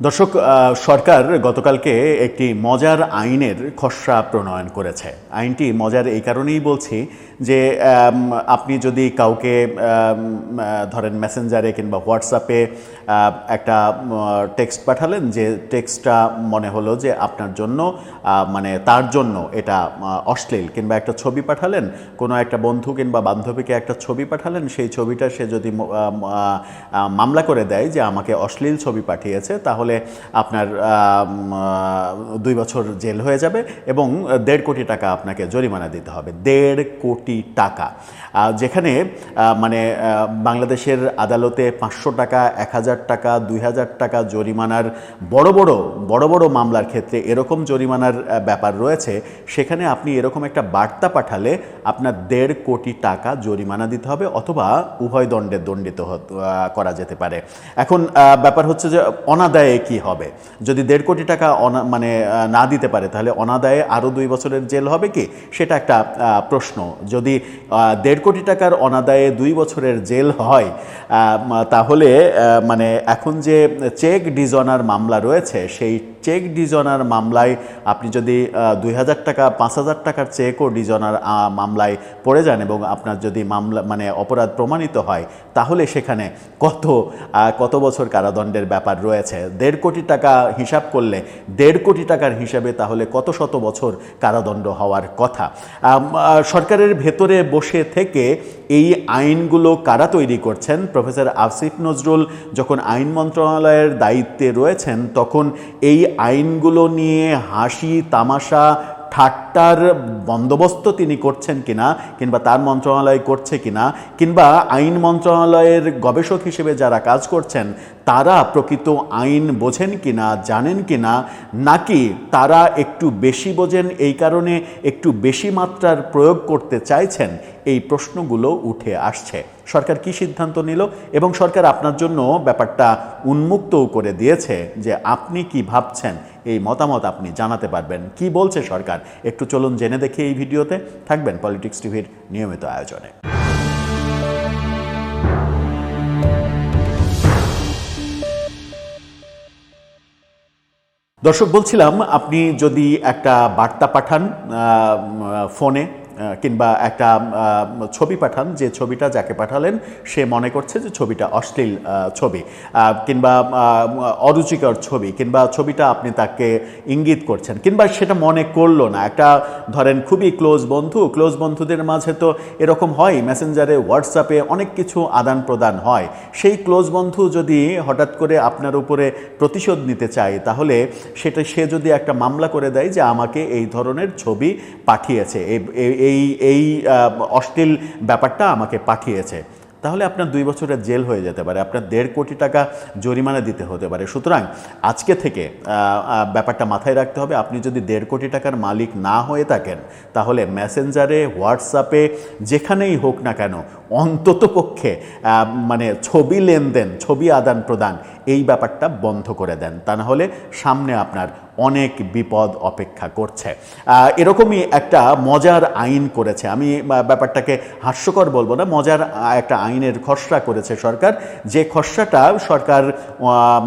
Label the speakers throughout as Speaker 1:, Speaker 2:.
Speaker 1: দর্শক, সরকার গতকালকে একটি মজার আইনের খসড়া প্রণয়ন করেছে। আইনটি মজার এই কারণেই বলছি যে আপনি যদি কাউকে ধরেন মেসেঞ্জারে কিংবা হোয়াটসঅ্যাপে একটা টেক্সট পাঠালেন, যে টেক্সটটা মনে হলো যে আপনার জন্য মানে তার জন্য এটা অশ্লীল, কিংবা একটা ছবি পাঠালেন, কোনো একটা বন্ধু কিংবা বান্ধবীকে একটা ছবি পাঠালেন, সেই ছবিটা সে যদি মামলা করে দেয় যে আমাকে অশ্লীল ছবি পাঠিয়েছে, তাহলে আপনার 2 বছর জেল হয়ে যাবে এবং 1.5 কোটি টাকা আপনাকে জরিমানা দিতে হবে। 1.5 কোটি টাকা, যেখানে মানে বাংলাদেশের আদালতে 500 টাকা, 1000 টাকা, 2000 টাকা জরিমানার বড় বড় মামলার ক্ষেত্রে এরকম জরিমানার ব্যাপার রয়েছে। সেখানে আপনি এরকম একটা বার্তা পাঠালে আপনার 1.5 কোটি টাকা জরিমানা দিতে হবে, অথবা উভয় দণ্ডে দণ্ডিত করা যেতে পারে। এখন ব্যাপার হচ্ছে যে অনাদায়ে কি হবে? যদি 1.5 কোটি টাকা মানে না দিতে পারে, তাহলে অনাদায়ে আরও 2 বছরের জেল হবে কি? সেটা একটা প্রশ্ন। যদি 1.5 কোটি টাকার অনাদায়ে 2 বছরের জেল হয়, তাহলে মানে এখন যে চেক ডিজনার মামলা রয়েছে, সেই চেক ডিজনার মামলায় আপনি যদি 2000 টাকা 5000 টাকার চেকও ডিজনার মামলায় পড়ে যান এবং আপনার যদি মামলা মানে অপরাধ প্রমাণিত হয়, তাহলে সেখানে কত বছর কারাদণ্ডের ব্যাপার রয়েছে। 1.5 কোটি টাকা হিসাব করলে 1.5 কোটি টাকার হিসাবে তাহলে কত শত বছর কারাদণ্ড হওয়ার কথা। সরকারের ভেতরে বসে থেকে এই আইনগুলো কারা তৈরি করছেন? প্রফেসর আসিফ নজরুল যখন আইন মন্ত্রণালয়ের দায়িত্বে রয়েছেন, তখন এই আইনগুলো নিয়ে হাসি তামাশা ঠাট্টার বন্দোবস্ত তিনি করছেন কিনা, কিংবা তার মন্ত্রণালয় করছে কিনা, কিংবা আইন মন্ত্রণালয়ের গবেষক হিসেবে যারা কাজ করছেন তারা প্রকৃত আইন বোঝেন কিনা, জানেন কিনা, নাকি তারা একটু বেশি বোঝেন এই কারণে একটু বেশি মাত্রার প্রয়োগ করতে চাইছেন, এই প্রশ্নগুলো উঠে আসছে। সরকার কি সিদ্ধান্ত নিল, এবং সরকার আপনার জন্য ব্যাপারটা উন্মুক্তও করে দিয়েছে যে আপনি কি ভাবছেন, এই মতামত আপনি জানাতে পারবেন। কি বলছে সরকার, একটু চলুন জেনে দেখি এই ভিডিওতে। থাকবেন পলিটিক্স টিভির নিয়মিত আয়োজনে। দর্শক, বলছিলাম, আপনি যদি একটা বার্তা পাঠান ফোনে, কিংবা একটা ছবি পাঠান, যে ছবিটা যাকে পাঠালেন সে মনে করছে যে ছবিটা অশ্লীল ছবি, কিংবা অরুচিকর ছবি, কিংবা ছবিটা আপনি তাকে ইঙ্গিত করছেন, কিংবা সেটা মনে করলো না। একটা ধরেন খুবই ক্লোজ বন্ধুদের মাঝে তো এরকম হয়, মেসেঞ্জারে হোয়াটসঅ্যাপে অনেক কিছু আদান প্রদান হয়। সেই ক্লোজ বন্ধু যদি হঠাৎ করে আপনার উপরে প্রতিশোধ নিতে চায়, তাহলে সে যদি একটা মামলা করে দেয় যে আমাকে এই ধরনের ছবি পাঠিয়েছে, এই অশ্লীল ব্যাপারটা আমাকে পাঠিয়েছে, তাহলে আপনার 2 বছরের জেল হয়ে যেতে পারে, আপনার 1.5 কোটি টাকা জরিমানা দিতে হতে পারে। সুতরাং আজকে থেকে ব্যাপারটা মাথায় রাখতে হবে, আপনি যদি 1.5 কোটি টাকার মালিক না হয়ে থাকেন, তাহলে মেসেঞ্জারে, হোয়াটসঅ্যাপে, যেখানেই হোক না কেন, অন্তত পক্ষে মানে ছবি লেনদেন, ছবি আদান প্রদান, এই ব্যাপারটা বন্ধ করে দেন। তা না হলে সামনে আপনার অনেক বিপদ অপেক্ষা করছে। এরকমই একটা মজার আইন করেছে, আমি ব্যাপারটাকে হাস্যকর বলবো না, মজার একটা আইনের খসড়া করেছে সরকার। যে খসড়াটা সরকার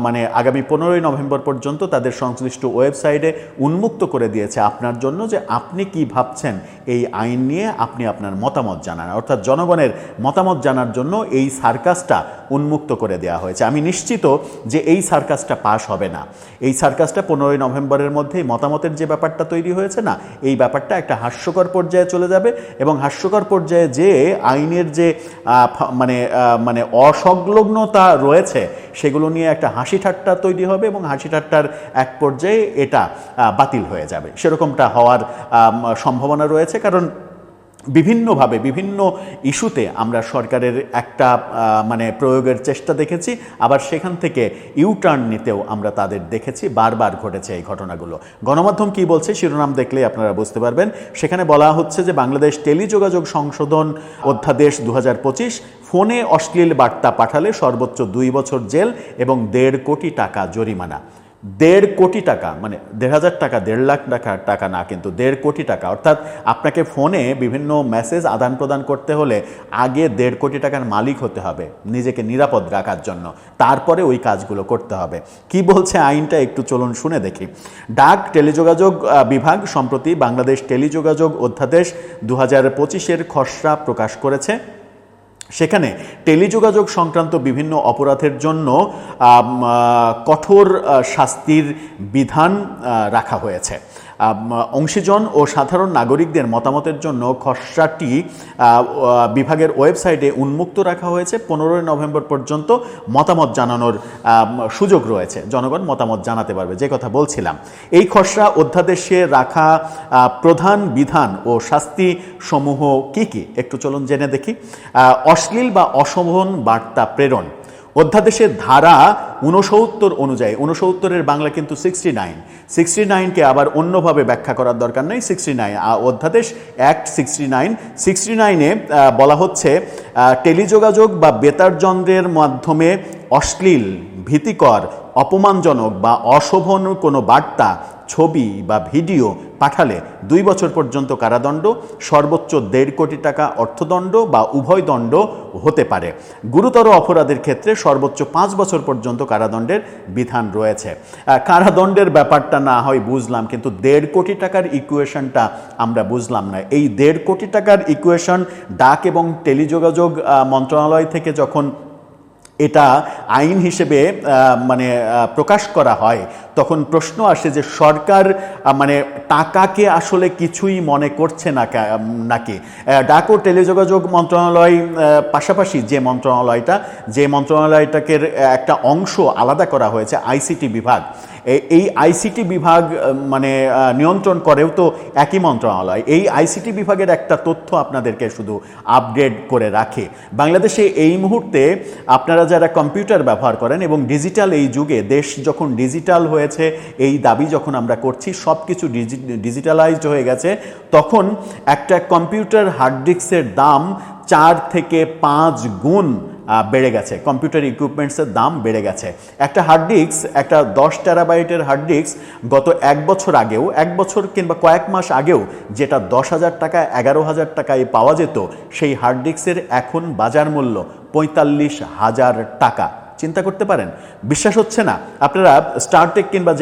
Speaker 1: মানে আগামী 15ই নভেম্বর পর্যন্ত তাদের সংশ্লিষ্ট ওয়েবসাইটে উন্মুক্ত করে দিয়েছে আপনার জন্য, যে আপনি কি ভাবছেন এই আইন নিয়ে, আপনি আপনার মতামত জানান। অর্থাৎ জনগণের মতামত জানার জন্য এই সার্কাসটা উন্মুক্ত করে দেওয়া হয়েছে। আমি নিশ্চিত যে এই সার্কাসটা পাস হবে না। এই সার্কাসটা 15ই নভেম্বরের মধ্যেই মতামতের যে ব্যাপারটা তৈরি হয়েছে না, এই ব্যাপারটা একটা হাস্যকর পর্যায়ে চলে যাবে, এবং হাস্যকর পর্যায়ে যে আইনের যে মানে অসংলগ্নতা রয়েছে, সেগুলো নিয়ে একটা হাসি ঠাট্টা তৈরি হবে, এবং হাসি ঠাট্টার এক পর্যায়ে এটা বাতিল হয়ে যাবে। সেরকমটা হওয়ার সম্ভাবনা রয়েছে, কারণ বিভিন্নভাবে বিভিন্ন ইস্যুতে আমরা সরকারের একটা মানে প্রয়োগের চেষ্টা দেখেছি, আবার সেখান থেকে ইউটার্ন নিতেও আমরা তাদের দেখেছি, বারবার ঘটেছে এই ঘটনাগুলো। গণমাধ্যম কি বলছে শিরোনাম দেখলেই আপনারা বুঝতে পারবেন। সেখানে বলা হচ্ছে যে বাংলাদেশ টেলিযোগাযোগ সংশোধন অধ্যাদেশ 2025, ফোনে অশ্লীল বার্তা পাঠালে সর্বোচ্চ 2 বছর জেল এবং 1.5 কোটি টাকা জরিমানা। 1.5 কোটি টাকা, মানে 1,500 টাকা, 1.5 লাখ টাকা না, কিন্তু 1.5 কোটি টাকা। অর্থাৎ আপনাকে ফোনে বিভিন্ন মেসেজ আদান প্রদান করতে হলে আগে 1.5 কোটি টাকার মালিক হতে হবে নিজেকে নিরাপদ রাখার জন্য, তারপরে ওই কাজগুলো করতে হবে। কি বলছে আইনটা একটু চলুন শুনে দেখি। ডাক টেলিযোগাযোগ বিভাগ সম্প্রতি বাংলাদেশ টেলিযোগাযোগ অধ্যাদেশ 2025-এর খসড়া প্রকাশ করেছে। সেখানে টেলিযোগাযোগ সংক্রান্ত বিভিন্ন অপরাধের জন্য কঠোর শাস্তির বিধান রাখা হয়েছে। অংশীজন ও সাধারণ নাগরিকদের মতামতের জন্য খসড়াটি বিভাগের ওয়েবসাইটে উন্মুক্ত রাখা হয়েছে। 15 নভেম্বর পর্যন্ত মতামত জানানোর সুযোগ রয়েছে, জনগণ মতামত জানাতে পারবে, যে কথা বলছিলাম। এই খসড়া অধ্যাদেশে রাখা প্রধান বিধান ও শাস্তি সমূহ কি কি একটু চলুন জেনে দেখি। অশ্লীল বা অশোভন বার্তা প্রেরণ, অধ্যাদেশের ধারা 69 অনুযায়ী, 69-এর বাংলা কিন্তু 69, 69কে আবার অন্যভাবে ব্যাখ্যা করার দরকার নেই। 69 অধ্যাদেশ অ্যাক্ট 69-এ বলা হচ্ছে টেলিযোগাযোগ বা বেতার যন্ত্রের মাধ্যমে অশ্লীল, ভীতিকর, অপমানজনক বা অশোভন কোনো বার্তা, ছবি বা ভিডিও পাঠালে 2 বছর পর্যন্ত কারাদণ্ড, সর্বোচ্চ 1.5 কোটি টাকা অর্থদণ্ড বা উভয় দণ্ড হতে পারে। গুরুতর অপরাধের ক্ষেত্রে সর্বোচ্চ 5 বছর পর্যন্ত কারাদণ্ডের বিধান রয়েছে। কারাদণ্ডের ব্যাপারটা না হয় বুঝলাম, কিন্তু 1.5 কোটি টাকার ইকুয়েশনটা আমরা বুঝলাম না। এই 1.5 কোটি টাকার ইকুয়েশন ডাক এবং টেলিযোগাযোগ মন্ত্রণালয় থেকে যখন এটা আইন হিসেবে মানে প্রকাশ করা হয়, তখন প্রশ্ন আসে যে সরকার মানে টাকাকে আসলে কিছুই মনে করছে না নাকি। ডাক ও টেলিযোগাযোগ মন্ত্রণালয় পাশাপাশি যে মন্ত্রণালয়টাকে একটা অংশ আলাদা করা হয়েছে, আইসিটি বিভাগ, এই আইসিটি বিভাগ মানে নিয়ন্ত্রণ করেও তো একই মন্ত্রণালয়। এই আইসিটি বিভাগের একটা তথ্য আপনাদেরকে শুধু আপডেট করে রাখে। বাংলাদেশে এই মুহূর্তে আপনারা যারা কম্পিউটার ব্যবহার করেন এবং ডিজিটাল এই যুগে দেশ যখন ডিজিটাল হয়েছে, এই দাবি যখন আমরা করছি, সব কিছু ডিজিটালাইজড হয়ে গেছে, তখন একটা কম্পিউটার হার্ড ডিস্কের দাম 4 থেকে 5 গুণ বেড়ে গেছে। কম্পিউটার ইকুইপমেন্টসের দাম বেড়ে গেছে। একটা হার্ড ডিস্ক, একটা 10 টেরাবাইটের হার্ড ডিস্ক গত 1 বছর আগেও, 1 বছর কিংবা কয়েক মাস আগেও যেটা 10,000 টাকা, 11,000 টাকায় পাওয়া যেত, সেই হার্ড ডিস্কের এখন বাজার মূল্য 45,000 টাকা। চিন্তা করতে পারেন? বিশ্বাস হচ্ছে না? আপনারা স্টারটেক কিংবা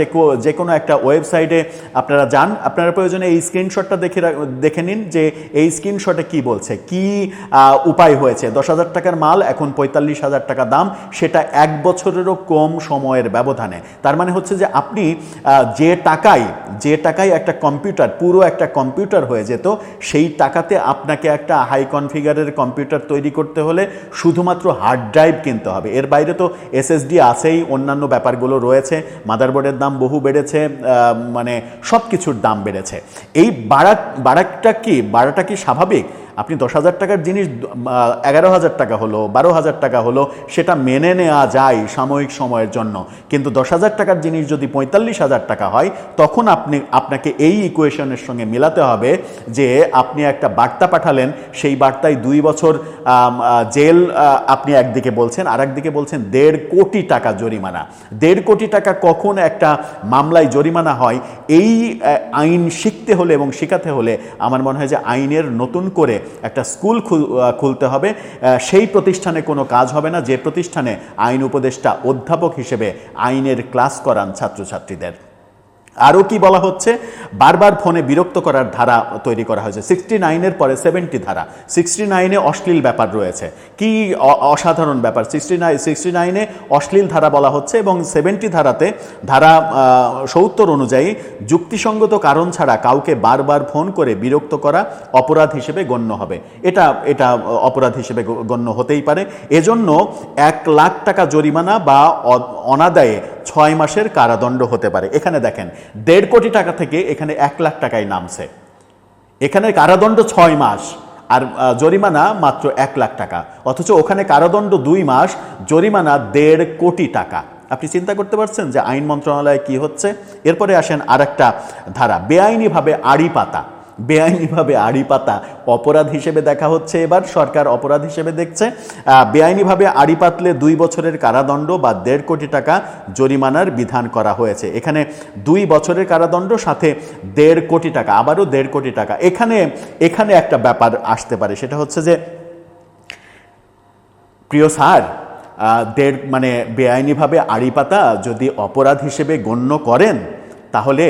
Speaker 1: যে কোনো একটা ওয়েবসাইটে আপনারা যান, আপনারা প্রয়োজনে এই স্ক্রিনশটটা দেখে নিন যে এই স্ক্রিনশটে কি বলছে, কি উপায় হয়েছে। 10,000 টাকার মাল এখন 45,000 টাকা দাম, সেটা 1 বছরেরও কম সময়ের ব্যবধানে। তার মানে হচ্ছে যে আপনি যে টাকায় একটা কম্পিউটার, পুরো একটা কম্পিউটার হয়ে যেত, সেই টাকাতে আপনাকে একটা হাই কনফিগারের কম্পিউটার তৈরি করতে হলে শুধুমাত্র হার্ড ড্রাইভ কিনতে হবে। এর বাইরে তো এসএসডি আছেই, অন্যান্য ব্যাপারগুলো রয়েছে, মাদারবোর্ডের দাম বহু বেড়েছে, মানে সব কিছুর দাম বেড়েছে। এই বাড়াটা কি স্বাভাবিক? আপনি 10,000 টাকার জিনিস 11,000 টাকা হলো, 12,000 টাকা হলো, সেটা মেনে নেওয়া যায় সাময়িক সময়ের জন্য। কিন্তু 10,000 টাকার জিনিস যদি 45,000 টাকা হয়, তখন আপনাকে এই ইকুয়েশনের সঙ্গে মেলাতে হবে যে আপনি একটা বার্তা পাঠালেন, সেই বার্তায় 2 বছর জেল আপনি একদিকে বলছেন, আর একদিকে বলছেন 1.5 কোটি টাকা জরিমানা। 1.5 কোটি টাকা কখন একটা মামলায় জরিমানা হয়, এই আইন শিখতে হলে এবং শেখাতে হলে আমার মনে হয় যে আইনের নতুন করে একটা স্কুল খুলতে হবে। সেই প্রতিষ্ঠানে কোনো কাজ হবে না যে প্রতিষ্ঠানে আইন উপদেষ্টা অধ্যাপক হিসেবে আইনের ক্লাস করান ছাত্রছাত্রীদের। আরও কি বলা হচ্ছে, বারবার ফোনে বিরক্ত করার ধারা তৈরি করা হয়েছে। 69-এর পরে 70 ধারা। 69-এ অশ্লীল ব্যাপার রয়েছে, কি অসাধারণ ব্যাপার। 69-এ অশ্লীল ধারা বলা হচ্ছে এবং 70 ধারাতে, ধারা 70 অনুযায়ী যুক্তিসঙ্গত কারণ ছাড়া কাউকে বারবার ফোন করে বিরক্ত করা অপরাধ হিসেবে গণ্য হবে। এটা অপরাধ হিসেবে গণ্য হতেই পারে। এজন্য 1 লাখ টাকা জরিমানা বা অনাদায়ে 6 মাসের কারাদণ্ড হতে পারে। এখানে দেখেন 1.5 কোটি টাকা থেকে এখানে 1 লাখ টাকায় নামছে। এখানে কারাদণ্ড 6 মাস আর জরিমানা মাত্র 1 লাখ টাকা, অথচ ওখানে কারাদণ্ড 2 মাস, জরিমানা 1.5 কোটি টাকা। আপনি চিন্তা করতে পারছেন যে আইন মন্ত্রণালয়ে কি হচ্ছে? এরপরে আসেন আরেকটা ধারা, বেআইনিভাবে আড়ি পাতা। বেআইনিভাবে আড়ি পাতা অপরাধ হিসেবে দেখা হচ্ছে, এবার সরকার অপরাধ হিসেবে দেখছে। বেআইনিভাবে আড়ি পাতলে 2 বছরের কারাদণ্ড বা 1.5 কোটি টাকা জরিমানার বিধান করা হয়েছে। এখানে 2 বছরের কারাদণ্ড সাথে 1.5 কোটি টাকা, আবারও 1.5 কোটি টাকা। এখানে একটা ব্যাপার আসতে পারে, সেটা হচ্ছে যে প্রিয় স্যার, মানে বেআইনিভাবে আড়ি পাতা যদি অপরাধ হিসেবে গণ্য করেন, তাহলে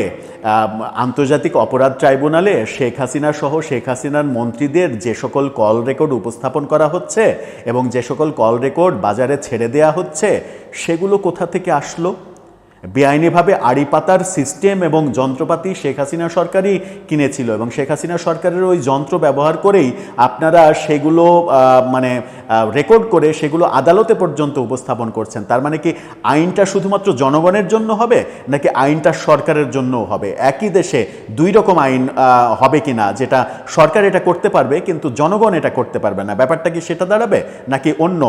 Speaker 1: আন্তর্জাতিক অপরাধ ট্রাইব্যুনালে শেখ হাসিনা সহ শেখ হাসিনার মন্ত্রীদের যে সকল কল রেকর্ড উপস্থাপন করা হচ্ছে এবং যে সকল কল রেকর্ড বাজারে ছেড়ে দেয়া হচ্ছে, সেগুলো কোথা থেকে আসলো? বেআইনিভাবে আড়ি পাতার সিস্টেম এবং যন্ত্রপাতি শেখ হাসিনা সরকারই কিনেছিল এবং শেখ হাসিনা সরকারের ওই যন্ত্র ব্যবহার করেই আপনারা সেগুলো মানে রেকর্ড করে সেগুলো আদালতে পর্যন্ত উপস্থাপন করছেন। তার মানে কি আইনটা শুধুমাত্র জনগণের জন্য হবে, নাকি আইনটা সরকারের জন্যও হবে? একই দেশে 2 রকম আইন হবে কিনা, যেটা সরকার এটা করতে পারবে কিন্তু জনগণ এটা করতে পারবে না, ব্যাপারটা কি সেটা দাঁড়াবে, নাকি অন্য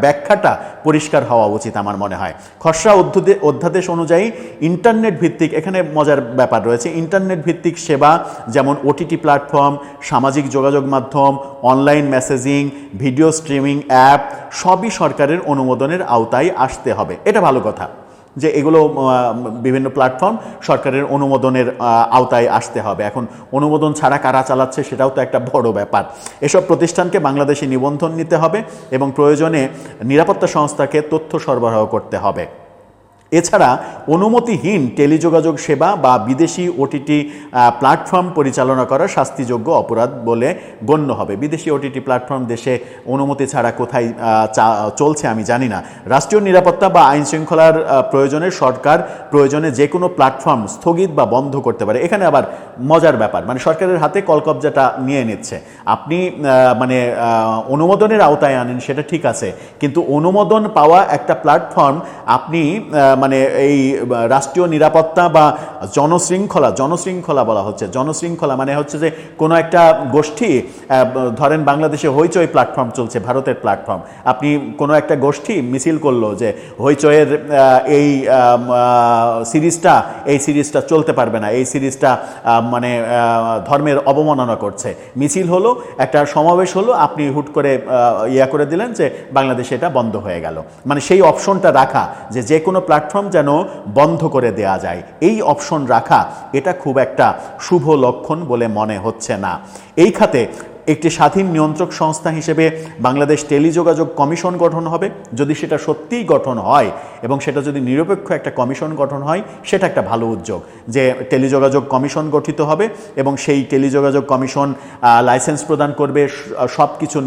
Speaker 1: ব্যাখ্যাটা পরিষ্কার হওয়া উচিত আমার মনে হয়। খসড়া অধ্যাদেশ অনুযায়ী ইন্টারনেট ভিত্তিক, এখানে মজার ব্যাপার রয়েছে, ইন্টারনেট ভিত্তিক সেবা যেমন ওটিটি প্ল্যাটফর্ম, সামাজিক যোগাযোগ মাধ্যম, online messaging, video streaming app সবই সরকারের অনুমোদনের আওতায় আসতে হবে। এটা ভালো কথা যে এগুলো বিভিন্ন প্ল্যাটফর্ম সরকারের অনুমোদনের আওতায় আসতে হবে। এখন অনুমোদন ছাড়া কারা চালাচ্ছে সেটাও তো একটা বড় ব্যাপার। এসব প্রতিষ্ঠানকে বাংলাদেশে নিবন্ধন নিতে হবে এবং প্রয়োজনে নিরাপত্তা সংস্থাকে তথ্য সরবরাহ করতে হবে। এছাড়া অনুমতিহীন টেলিযোগাযোগ সেবা বা বিদেশি ওটিটি প্ল্যাটফর্ম পরিচালনা করা শাস্তিযোগ্য অপরাধ বলে গণ্য হবে। বিদেশি ওটিটি প্ল্যাটফর্ম দেশে অনুমতি ছাড়া কোথায় চলছে আমি জানি না। রাষ্ট্রীয় নিরাপত্তা বা আইন শৃঙ্খলার প্রয়োজনে সরকার প্রয়োজনে যে কোনো প্ল্যাটফর্ম স্থগিত বা বন্ধ করতে পারে। এখানে আবার মজার ব্যাপার, মানে সরকারের হাতে কলকবজাটা নিয়ে নিচ্ছে। আপনি মানে অনুমোদনের আওতায় আনেন সেটা ঠিক আছে, কিন্তু অনুমোদন পাওয়া একটা প্ল্যাটফর্ম আপনি মানে এই রাষ্ট্রীয় নিরাপত্তা বা জনশৃঙ্খলা বলা হচ্ছে। জনশৃঙ্খলা মানে হচ্ছে যে কোনো একটা গোষ্ঠী, ধরেন বাংলাদেশে হইচই প্ল্যাটফর্ম চলছে, ভারতের প্ল্যাটফর্ম, আপনি কোনো একটা গোষ্ঠী মিছিল করলো যে হইচইয়ের এই সিরিজটা চলতে পারবে না, এই সিরিজটা মানে ধর্মের অবমাননা করছে। মিছিল হলো, একটা সমাবেশ হলো, আপনি হুট করে করে দিলেন যে বাংলাদেশে এটা বন্ধ হয়ে গেল। মানে সেই অপশনটা রাখা যে কোনো প্ল্যাটফর্ম যেন বন্ধ করে দেয়া যায়, এই অপশন রাখা এটা খুব একটা শুভ লক্ষণ বলে মনে হচ্ছে না। এই খাতে একটি স্বাধীন নিয়ন্ত্রক সংস্থা হিসেবে বাংলাদেশ টেলিযোগাযোগ কমিশন গঠন হবে। যদি সেটা সত্যিই গঠন হয় এবং সেটা যদি নিরপেক্ষ একটা কমিশন গঠন হয়, সেটা একটা ভালো উদ্যোগ যে টেলিযোগাযোগ কমিশন গঠিত হবে এবং সেই টেলিযোগাযোগ কমিশন লাইসেন্স প্রদান করবে, সব কিছু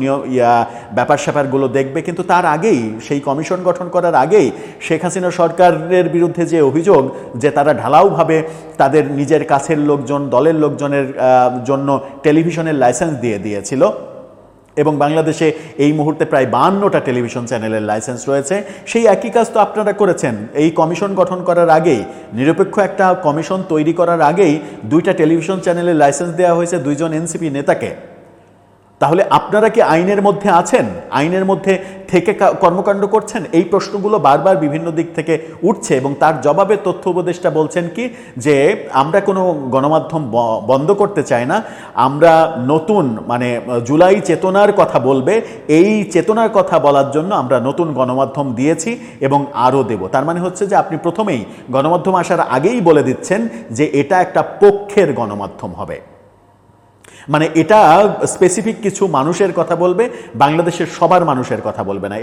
Speaker 1: ব্যাপার স্যাপারগুলো দেখবে। কিন্তু তার আগেই, সেই কমিশন গঠন করার আগেই শেখ হাসিনা সরকারের বিরুদ্ধে যে অভিযোগ যে তারা ঢালাওভাবে তাদের নিজের কাছের লোকজন, দলের লোকজনের জন্য টেলিভিশনের লাইসেন্স দিয়ে দিয়েছিল এবং বাংলাদেশে এই মুহূর্তে প্রায় 52টা টেলিভিশন চ্যানেলের লাইসেন্স রয়েছে, সেই একই কাজ তো আপনারা করেছেন। এই কমিশন গঠন করার আগেই, নিরপেক্ষ একটা কমিশন তৈরি করার আগেই 2টা টেলিভিশন চ্যানেলের লাইসেন্স দেওয়া হয়েছে 2 জন এনসিপি নেতাকে। তাহলে আপনারা কি আইনের মধ্যে আছেন? আইনের মধ্যে থেকে কর্মকাণ্ড করছেন? এই প্রশ্নগুলো বারবার বিভিন্ন দিক থেকে উঠছে এবং তার জবাবে তথ্য উপদেষ্টা বলছেন কি যে আমরা কোনো গণমাধ্যম বন্ধ করতে চাই না, আমরা নতুন মানে জুলাই চেতনার কথা বলবে, এই চেতনার কথা বলার জন্য আমরা নতুন গণমাধ্যম দিয়েছি এবং আরও দেব। তার মানে হচ্ছে যে আপনি প্রথমেই গণমাধ্যম আসার আগেই বলে দিচ্ছেন যে এটা একটা পক্ষের গণমাধ্যম হবে, মানে এটা স্পেসিফিক কিছু মানুষের কথা বলবে, বাংলাদেশের সবার মানুষের কথা বলবে না,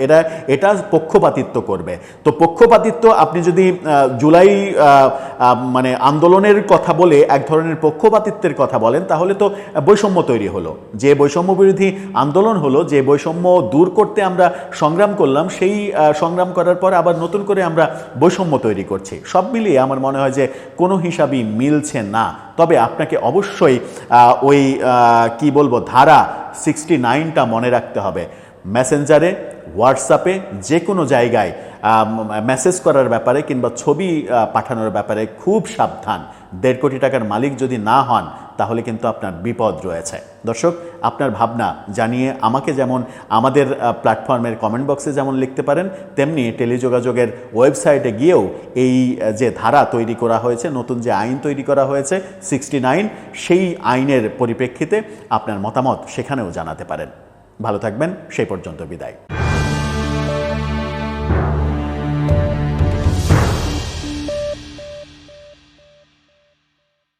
Speaker 1: এটা পক্ষপাতিত্ব করবে। তো পক্ষপাতিত্ব, আপনি যদি জুলাই মানে আন্দোলনের কথা বলে এক ধরনের পক্ষপাতিত্বের কথা বলেন, তাহলে তো বৈষম্য তৈরি হলো। যে বৈষম্য বিরোধী আন্দোলন হলো, যে বৈষম্য দূর করতে আমরা সংগ্রাম করলাম, সেই সংগ্রাম করার পর আবার নতুন করে আমরা বৈষম্য তৈরি করছি। সব মিলিয়ে আমার মনে হয় যে কোনো হিসাবই মিলছে না। তবে আপনাকে অবশ্যই ওই কি বলবো, ধারা 69টা মনে রাখতে হবে। মেসেঞ্জারে, হোয়াটসঅ্যাপে, যে কোনো জায়গায় মেসেজ করার ব্যাপারে কিংবা ছবি পাঠানোর ব্যাপারে খুব সাবধান। 1.5 কোটি টাকার মালিক যদি না হন, তাহলে কিন্তু আপনার বিপদ রয়েছে। দর্শক, আপনার ভাবনা জানিয়ে আমাকে যেমন আমাদের প্ল্যাটফর্মের কমেন্ট বক্সে যেমন লিখতে পারেন, তেমনি টেলিযোগাযোগের ওয়েবসাইটে গিয়েও এই যে ধারা তৈরি করা হয়েছে, নতুন যে আইন তৈরি করা হয়েছে 69, সেই আইনের পরিপ্রেক্ষিতে আপনার মতামত সেখানেও জানাতে পারেন। ভালো থাকবেন, সেই পর্যন্ত বিদায়।